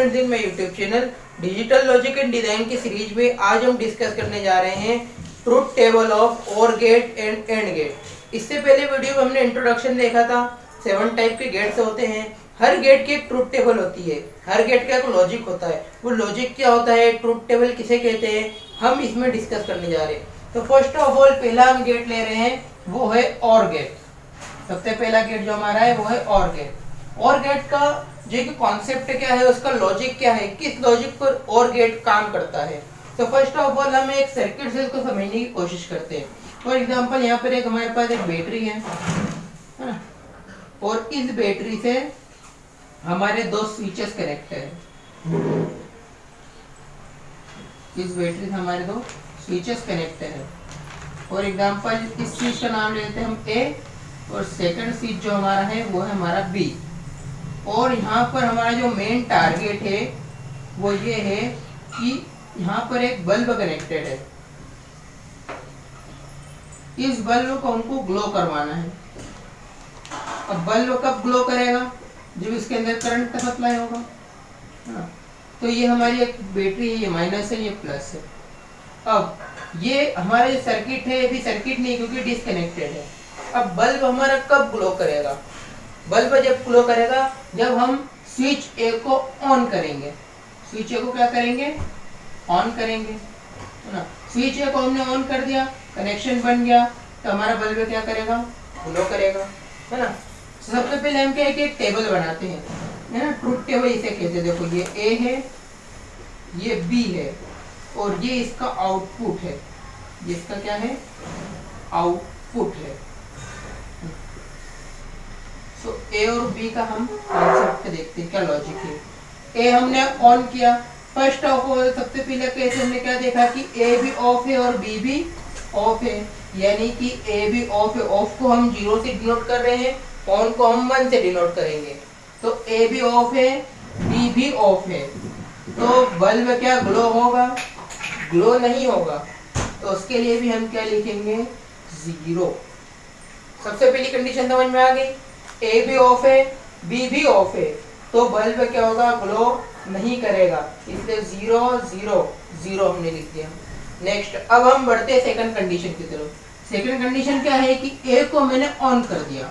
Friends, in my YouTube channel digital logic and design की series में आज हम डिस्कस करने जा रहे हैं ट्रुथ टेबल ऑफ और गेट एंड एंड गेट। इससे पहले वीडियो में हमने इंट्रोडक्शन देखा था। 7 टाइप के गेट्स होते हैं। हर गेट की एक ट्रुथ टेबल होती है। हर गेट का एक लॉजिक होता है। वो लॉजिक क्या होता है, ट्रुथ टेबल किसे कहते हैं, हम इसमें डिस्कस करने जा रहे हैं। तो फर्स्ट ऑफ ऑल पहला हम गेट ले रहे हैं, वो है और गेट। सबसे पहला गेट जो हमारा है वो है और गेट। और गेट का जो कॉन्सेप्ट क्या है, उसका लॉजिक क्या है, किस लॉजिक पर और गेट काम करता है। तो फर्स्ट ऑफ ऑल हम एक सर्किट से इसको समझने की कोशिश करते हैं। फॉर एग्जांपल यहाँ पर एक हमारे पास एक बैटरी है ना, और इस बैटरी से हमारे दो स्विचेस कनेक्ट है। इस बैटरी से हमारे दो स्विचेस कनेक्ट है। फॉर एग्जांपल इस स्विच का नाम लेते हैं हम ए, और सेकंड स्विच जो हमारा है वो है हमारा बी। और यहाँ पर हमारा जो मेन टारगेट है वो ये है कि यहाँ पर एक बल्ब कनेक्टेड है। इस बल्ब को हमको ग्लो करवाना है। अब बल्ब कब ग्लो करेगा, जब इसके अंदर करंट का सप्लाई होगा। तो ये हमारी एक बैटरी है, ये माइनस है, ये प्लस है। अब ये हमारा जो सर्किट है, ये भी सर्किट नहीं क्योंकि डिस्कनेक्टेड है। अब बल्ब हमारा कब ग्लो करेगा, बल्ब जब ग्लो करेगा जब हम स्विच ए को ऑन करेंगे। स्विच ए को क्या करेंगे, ऑन करेंगे, है ना। स्विच ए को हमने ऑन कर दिया, कनेक्शन बन गया, तो हमारा बल्ब क्या करेगा, ग्लो करेगा, है ना। सबसे पहले हम क्या है कि एक टेबल बनाते हैं, है ना। ट्रुथ टेबल इसे कहते हैं। देखो ये ए है, ये बी है, और ये इसका आउटपुट है। ये इसका क्या है, आउटपुट है। तो ए और बी का हम कॉन्सेप्ट देखते हैं, क्या लॉजिक है। ए हमने ऑन किया। फर्स्ट ऑफ ऑल सबसे पहले केस हमने क्या देखा कि ए भी ऑफ है और बी भी ऑफ है, यानी कि ए भी ऑफ है। ऑफ को हम 0 से डिनोट कर रहे हैं, ऑन को हम 1 से डिनोट करेंगे। तो ए भी ऑफ है, बी भी ऑफ है, तो बल्ब क्या ग्लो होगा, ग्लो नहीं होगा। तो उसके लिए भी हम क्या लिखेंगे, 0। सबसे पहली कंडीशन समझ में आ गई। ए भी ऑफ है, बी भी ऑफ है, तो बल्ब क्या होगा, ग्लो नहीं करेगा। इसलिए 0 0 0 हमने लिख दिया। नेक्स्ट अब हम बढ़ते हैं सेकंड कंडीशन की तरफ। सेकंड कंडीशन क्या है कि ए को मैंने ऑन कर दिया।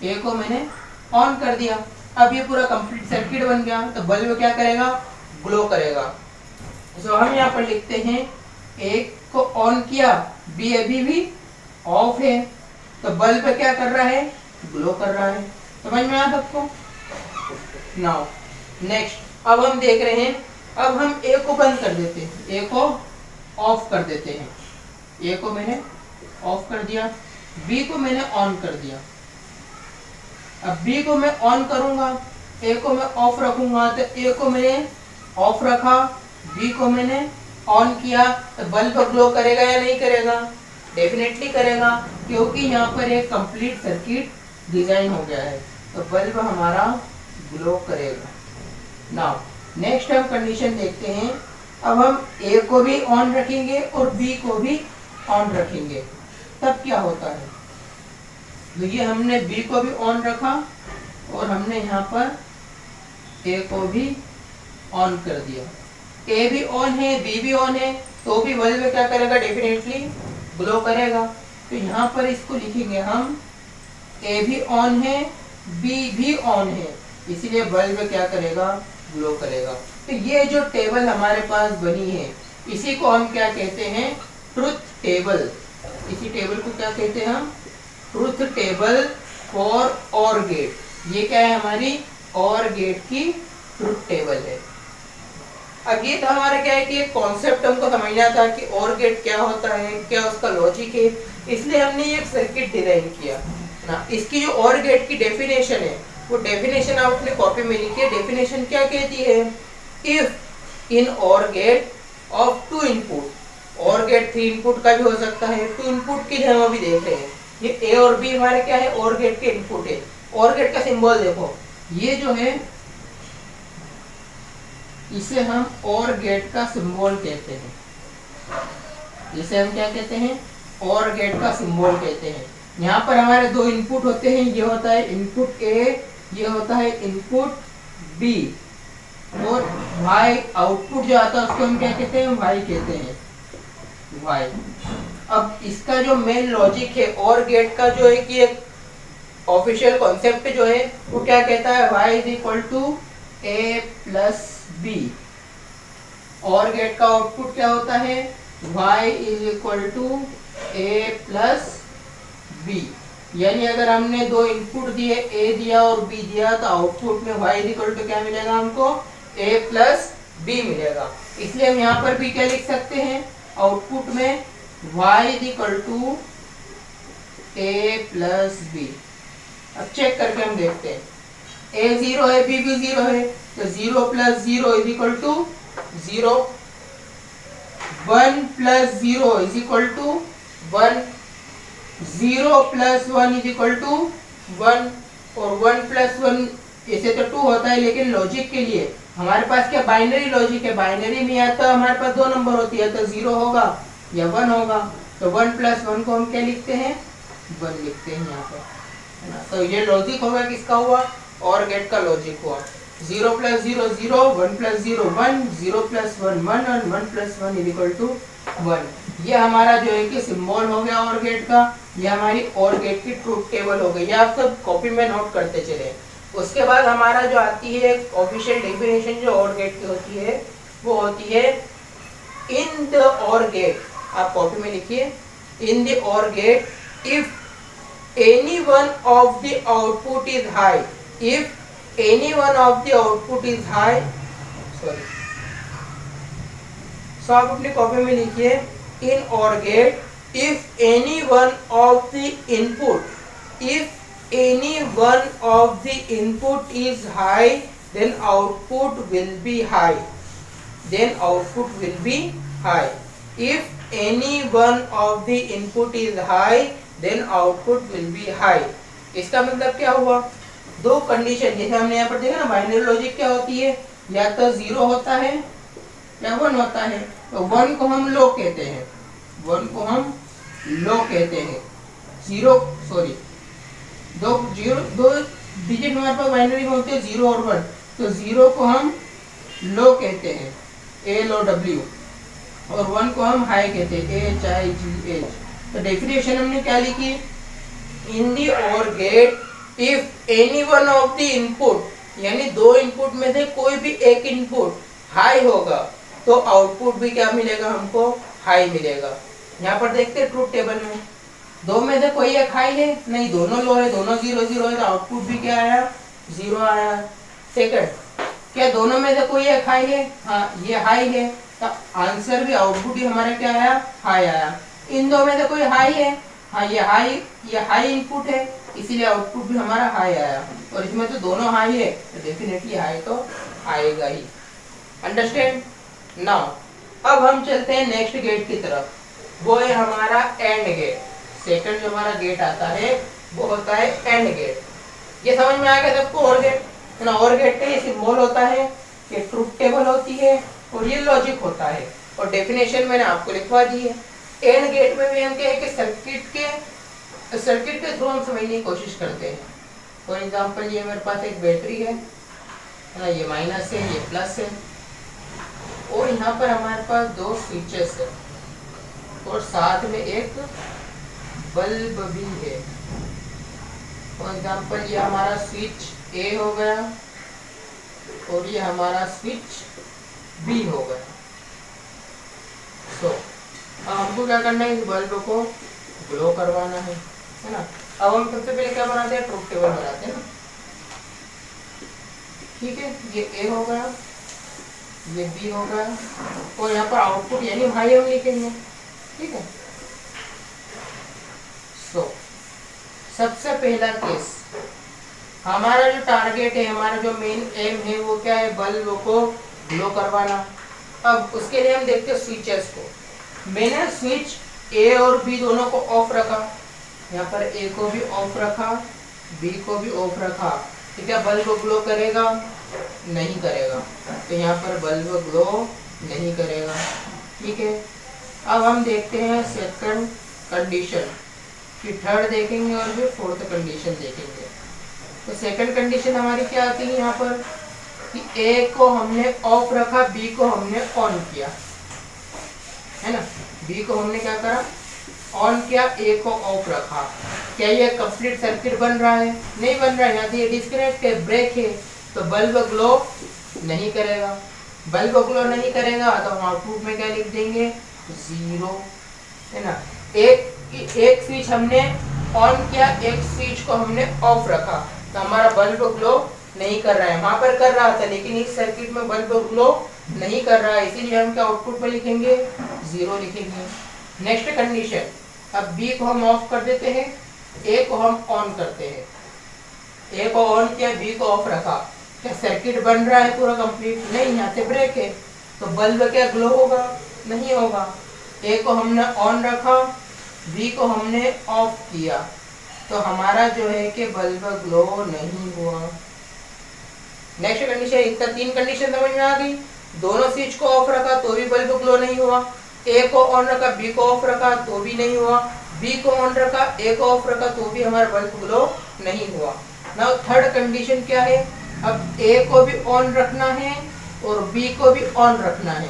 ए को मैंने ऑन कर दिया, अब ये पूरा कंप्लीट सर्किट बन गया, तो बल्ब क्या करेगा, ग्लो करेगा। तो हम यहाँ पर लिखते हैं ए को ऑन किया, बी अभी भी ऑफ है, तो बल्ब क्या कर रहा है, ग्लो कर रहा है। समझ में आया सबको। नाउ नेक्स्ट अब हम देख रहे हैं, अब हम ए को बंद कर देते हैं, ए को ऑफ कर देते हैं। ए को मैंने ऑफ कर दिया, बी को मैंने ऑन कर दिया। अब बी को मैं ऑन करूंगा, ए को मैं ऑफ रखूंगा। तो ए को मैंने ऑफ रखा, बी को मैंने ऑन किया, तो बल्ब ग्लो करेगा या नहीं करेगा, डेफिनेटली करेगा, क्योंकि यहाँ पर एक कंप्लीट सर्किट डिजाइन हो गया है, तो बल्ब हमारा ग्लो करेगा। नाउ नेक्स्ट हम कंडीशन देखते हैं। अब हम ए को भी ऑन रखेंगे और बी को भी ऑन रखेंगे, तब क्या होता है। तो ये हमने बी को भी ऑन रखा और हमने यहाँ पर ए को भी ऑन कर दिया। ए भी ऑन है, बी भी ऑन है, तो भी बल्ब क्या करेगा, डेफिनेटली ग्लो करेगा। तो यहाँ पर इसको लिखेंगे हम, ए भी ऑन है, बी भी ऑन है, इसीलिए बल्ब क्या करेगा, ग्लो करेगा। तो ये जो टेबल हमारे पास बनी है, इसी को हम क्या कहते हैं, ट्रुथ टेबल। इसी टेबल को क्या कहते हैं हम, ट्रुथ टेबल फॉर और गेट। ये क्या है, हमारी और गेट की ट्रुथ टेबल है। अब ये तो हमारा क्या है कि एक कॉन्सेप्ट हमको समझना था कि और गेट क्या होता है, क्या उसका लॉजिक है, इसलिए हमने ये एक सर्किट डिजाइन किया ना। इसकी जो और गेट की डेफिनेशन है, वो डेफिनेशन आप अपने कॉपी में लिखिए। डेफिनेशन क्या कहती है, इफ इन और गेट ऑफ 2 इनपुट, और गेट 3 इनपुट का भी हो सकता है, 2 इनपुट की हम अभी देख रहे हैं। ये ए और बी हमारे क्या है, और गेट के इनपुट है। और गेट का सिंबल देखो, ये जो है इसे हम और गेट का सिंबल कहते हैं। इसे हम क्या कहते हैं, और गेट का सिंबल कहते हैं। यहाँ पर हमारे 2 इनपुट होते हैं, ये होता है इनपुट ए, ये होता है इनपुट बी। और y आउटपुट जो आता है उसको हम क्या कहते हैं, y कहते हैं, y। अब इसका जो मेन लॉजिक है और गेट का जो है कि एक ऑफिशियल कॉन्सेप्ट जो है वो क्या कहता है, y is equal to a plus b. और गेट का आउटपुट क्या होता है, y is equal to a plus b. यानी अगर हमने दो इनपुट दिए, a दिया और b दिया, तो आउटपुट में y इज इक्वल टू क्या मिलेगा हमको, a प्लस बी मिलेगा। इसलिए हम यहाँ पर भी क्या लिख सकते हैं, आउटपुट में y is equal to a plus b. अब चेक करके हम देखते हैं, a 0 है, b भी 0 है, तो 0 plus 0 is equal to 0, 1 plus 0 is equal to 1, 0 plus 1 is equal to 1, और 1 प्लस 1 ऐसे तो 2 होता है, लेकिन लॉजिक के लिए हमारे पास क्या बाइनरी लॉजिक है, बाइनरी में या तो हमारे पास दो नंबर होती है, तो 0 होगा या 1 होगा, तो 1 प्लस 1 को हम क्या लिखते हैं, 1 लिखते हैं यहाँ पर, है ना। तो ये लॉजिक होगा किसका हुआ, और गेट का लॉजिक हुआ। 0 प्लस 0 0, 1 प्लस 0 1, 0 प्लस 1 1, और 1 प्लस 1 इज इक्वल टू 1। ये हमारा जो है कि सिंबल हो गया और गेट का, ये हमारी और गेट की ट्रूथ टेबल हो गई। ये आप सब कॉपी में नोट करते चले। उसके बाद हमारा जो आती है ऑफिशियल डेफिनेशन जो और गेट की होती है, वो होती है इन द और गेट। आप कॉपी में लिखिए, इन द और get if any one of the output is high, if any one of the output is high, sorry, so आप अपनी कॉपी में लिखिए, in or gate if any one of the input, if any one of the input is high, then output will be high, then output will be high, if any one of the input is high, then output will be high. इसका मतलब क्या हुआ, दो condition, जैसे हमने यहाँ पर देखा ना बाइनरी लॉजिक क्या होती है, या तो 0 होता है या 1 होता है। तो 1 को हम लो कहते हैं, 1 को हम लो कहते हैं, 0 सॉरी दो डिजिट हमारे पास बाइनरी में होते हैं 0 और 1, तो 0 को हम लो कहते हैं, LOW, और 1 को हम हाई कहते हैं, HIGH। तो डेफिनेशन हमने क्या लिखी, इन दी और get if any one of the input, यानी दो इनपुट में से कोई भी एक इनपुट हाई होगा तो आउटपुट भी क्या मिलेगा हमको, हाई मिलेगा। यहाँ पर देखते हैं ट्रूथ टेबल में, दो में से कोई एक हाई है नहीं, दोनों लो है, दोनों 0 0 है, तो आउटपुट भी क्या आया, 0 आया। सेकंड, क्या दोनों में से कोई एक हाई है, हाँ ये हाई है, तो आंसर भी आउटपुट भी हमारा क्या आया, हाई आया। इन दो में से कोई हाई है, हाँ ये हाई इनपुट है, इसीलिए आउटपुट भी हमारा हाई आया, और इसमें तो दोनों हाई है, तो डेफिनेटली हाई तो आएगा ही। Understand now. अब हम चलते हैं नेक्स्ट गेट की तरफ, वो है हमारा एंड गेट। सेकंड जो हमारा गेट आता है वो होता है एंड गेट। ये समझ में आ गया सबको, और गेट है ना। और गेट का ये सिंबल होता है, ये ट्रूथ टेबल होती है, और ये लॉजिक होता है, और डेफिनेशन मैंने आपको लिखवा दी है। एंड गेट में भी हम क्या है कि सर्किट के थ्रू हम समझने की कोशिश करते हैं। फॉर एग्जांपल ये मेरे पास एक बैटरी है ना, ये माइनस है, ये प्लस है, और यहाँ पर हमारे पास दो स्विचेस है, और साथ में एक बल्ब भी है। फॉर एग्जांपल ये हमारा स्विच ए हो गया, और ये हमारा स्विच बी हो गया। सो हमको क्या करना है, इस बल्ब को ग्लो करवाना है ना। अब हम सबसे पहले क्या बनाते हैं, ट्रूथ टेबल बनाते हैं ना, ठीक है। ये ए हो गया, ये बी हो गया, और यहाँ पर आउटपुट यानी हाई हम लिखेंगे, ठीक है। सो सबसे पहला केस, हमारा जो टारगेट है, हमारा जो मेन एम है वो क्या है, बल्ब को ग्लो करवाना। अब उसके लिए हम देखते हैं स्विचेस को। मैंने स्विच ए और बी दोनों को ऑफ रखा, यहाँ पर ए को भी ऑफ रखा, बी को भी ऑफ रखा, तो क्या बल्ब ग्लो करेगा, नहीं करेगा, तो यहाँ पर बल्ब ग्लो नहीं करेगा, ठीक है। अब हम देखते हैं सेकंड कंडीशन, फिर थर्ड देखेंगे और फिर फोर्थ कंडीशन देखेंगे। तो सेकंड कंडीशन हमारी क्या आती है, यहाँ पर कि ए को हमने ऑफ रखा, बी को हमने ऑन किया, है ना। बी को हमने क्या करा, ऑन किया, ए को ऑफ रखा। क्या ये कंप्लीट सर्किट बन रहा है? नहीं बन रहा है। यहाँ से ये डिस्कनेक्ट है, ब्रेक है, तो बल्ब ग्लो नहीं करेगा। बल्ब ग्लो नहीं करेगा तो हम आउटपुट में क्या लिख देंगे, 0, है ना। एक स्विच हमने ऑन किया, एक स्विच को हमने ऑफ रखा, तो हमारा बल्ब ग्लो नहीं कर रहा है। वहां पर कर रहा था, लेकिन इस सर्किट में बल्ब ग्लो नहीं कर रहा है, इसीलिए हम क्या आउटपुट में लिखेंगे, 0 लिखेंगे। नेक्स्ट कंडीशन, अब बी को हम ऑफ कर देते हैं, ए को हम ऑन करते हैं। ए को ऑन किया, बी को ऑफ रखा, क्या सर्किट बन रहा है पूरा कंप्लीट? नहीं, यहाँ से ब्रेक है, तो बल्ब क्या ग्लो होगा? नहीं होगा। ए को हमने ऑन रखा, बी को हमने ऑफ किया, तो हमारा जो है कि बल्ब ग्लो नहीं हुआ। नेक्स्ट कंडीशन, इतना 3 कंडीशन समझ में आ गई। दोनों स्विच को ऑफ रखा तो भी बल्ब ग्लो नहीं हुआ, ए को ऑन रखा, बी को ऑफ रखा तो भी नहीं हुआ, बी को ऑन रखा, ए को ऑफ रखा तो भी हमारा बल्ब ग्लो नहीं हुआ। नाउ थर्ड कंडीशन क्या है, अब ए को भी ऑन रखना है और बी को भी ऑन रखना है,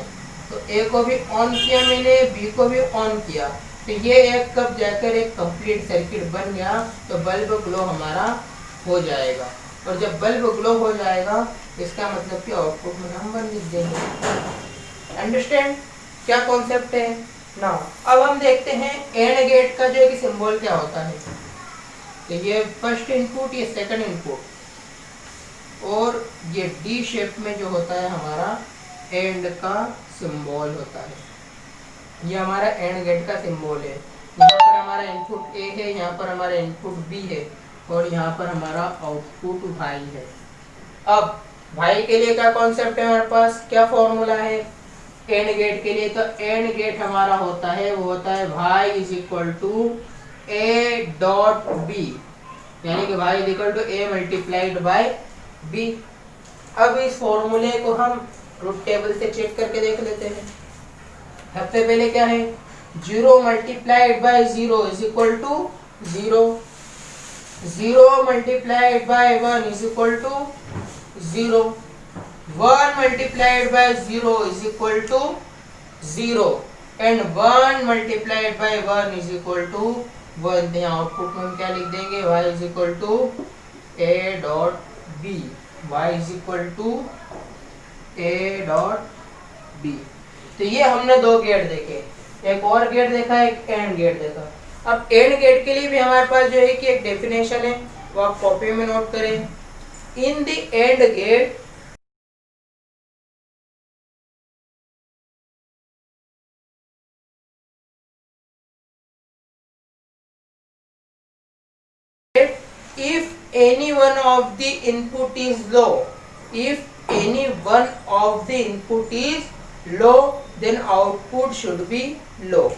तो ए को भी ऑन किया मैंने, बी को भी ऑन किया, तो ये एक कब जाकर एक कंप्लीट सर्किट बन गया, तो बल्ब ग्लो हमारा हो जाएगा। और जब बल्ब ग्लो हो जाएगा इसका मतलब कि आउटपुट में हम 1 लिख देंगे। अंडरस्टैंड क्या कॉन्सेप्ट है? नाउ अब हम देखते हैं एंड गेट का जो है कि सिंबल क्या होता है। तो ये फर्स्ट इनपुट, ये सेकंड इनपुट, और ये डी शेप में जो होता है हमारा एंड का सिंबल होता है। ये हमारा एंड गेट का सिंबल है। यहाँ पर हमारा इनपुट ए है, यहाँ पर हमारा इनपुट बी है, और यहाँ पर हमारा आउटपुट वाई है। अब वाई के लिए क्या कॉन्सेप्ट है हमारे पास, क्या फॉर्मूला है एंड गेट के लिए? तो एंड गेट हमारा होता है, वो होता है y is equal to a dot b, यानी कि y is equal to a multiplied by b. अब इस फॉर्मूले को हम ट्रुथ टेबल से चेक करके देख लेते हैं। सबसे पहले क्या है, 0 multiplied by 0 is equal to 0, 0 multiplied by 1 is equal to 0, 1 multiplied by 0 is equal to 0, and 1 multiplied by 1 is equal to 1। यहाँ आउटपुट में हम क्या लिख देंगे, y is equal to a dot b, y is equal to a dot b। तो ये हमने 2 gate देखे, एक और गेट देखा, एक एंड गेट देखा। अब एंड गेट के लिए भी हमारे पास जो है कि एक डेफिनेशन है, वो आप कॉपी में नोट करें। In the end gate if any one of the input is low, if any one of the input is low, then output should be low।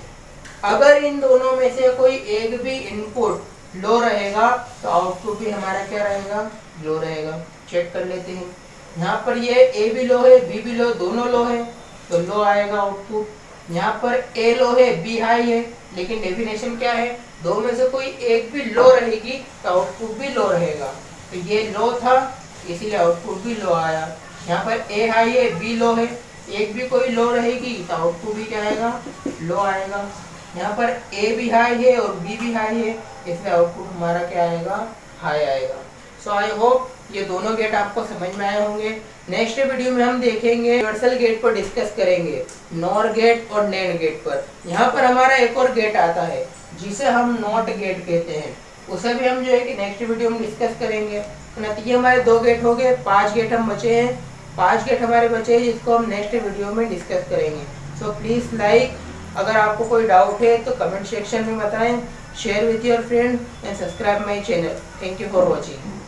अगर इन दोनों में से कोई एक भी इनपुट लो रहेगा तो आउटपुट भी हमारा क्या रहेगा, लो रहेगा। चेक कर लेते हैं, यहाँ पर ये ए भी लो है, बी भी लो, दोनों लो है, तो लो आएगा आउटपुट। यहाँ पर ए लो है, बी हाई है, लेकिन डेफिनेशन क्या है, दो में से कोई एक भी लो रहेगी तो आउटपुट भी लो रहेगा। तो ये लो था इसीलिए आउटपुट भी लो आया। यहाँ पर ए हाई है, बी लो है, एक भी कोई लो रहेगी तो आउटपुट भी क्या आएगा, लो आएगा। यहाँ पर ए भी हाई है और बी भी हाई है, इसलिए आउटपुट हमारा क्या आएगा, हाई आएगा। सो आई होप ये दोनों गेट आपको समझ में आए होंगे। नेक्स्ट वीडियो में हम देखेंगे यूनिवर्सल गेट पर डिस्कस करेंगे, नॉर गेट और नैंड गेट पर। यहाँ पर हमारा एक और गेट आता है जिसे हम नॉट गेट कहते हैं, उसे भी हम जो है कि नेक्स्ट वीडियो में डिस्कस करेंगे। नतीजे हमारे 2 गेट हो गए, 5 गेट हम बचे हैं, 5 गेट हमारे बचे हैं जिसको हम नेक्स्ट वीडियो में डिस्कस करेंगे। सो प्लीज़ लाइक, अगर आपको कोई डाउट है तो कमेंट सेक्शन में बताएं, share with your friend and subscribe my channel. Thank you for watching.